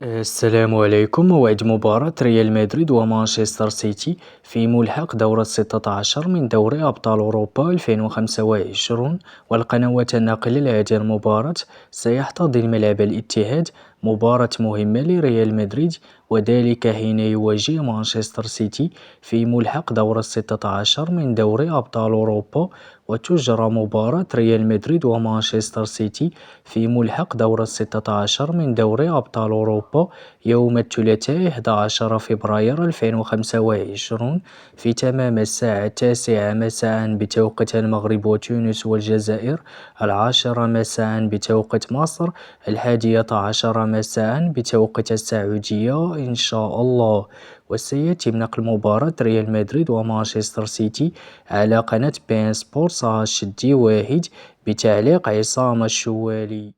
السلام عليكم. موعد مباراة ريال مدريد ومانشستر سيتي في ملحق دورة 16 من دوري أبطال أوروبا 2025، والقنوات الناقلة لهذه المباراة سيحتضن ملعب الاتحاد. مباراة مهمة لريال مدريد، وذلك حين يواجه مانشستر سيتي في ملحق دورة 16 من دوري أبطال أوروبا. وتجرى مباراة ريال مدريد ومانشستر سيتي في ملحق دورة 16 من دوري أبطال أوروبا يوم الثلاثاء 11 فبراير 2025 في تمام الساعة 9 مساء بتوقيت المغرب وتونس والجزائر، 10 مساء بتوقيت مصر، 11 مساء بتوقيت السعودية إن شاء الله. وسيتم نقل مباراة ريال مدريد ومانشستر سيتي على قناة بين سبورتس HD1 بتعليق عصام الشوالي.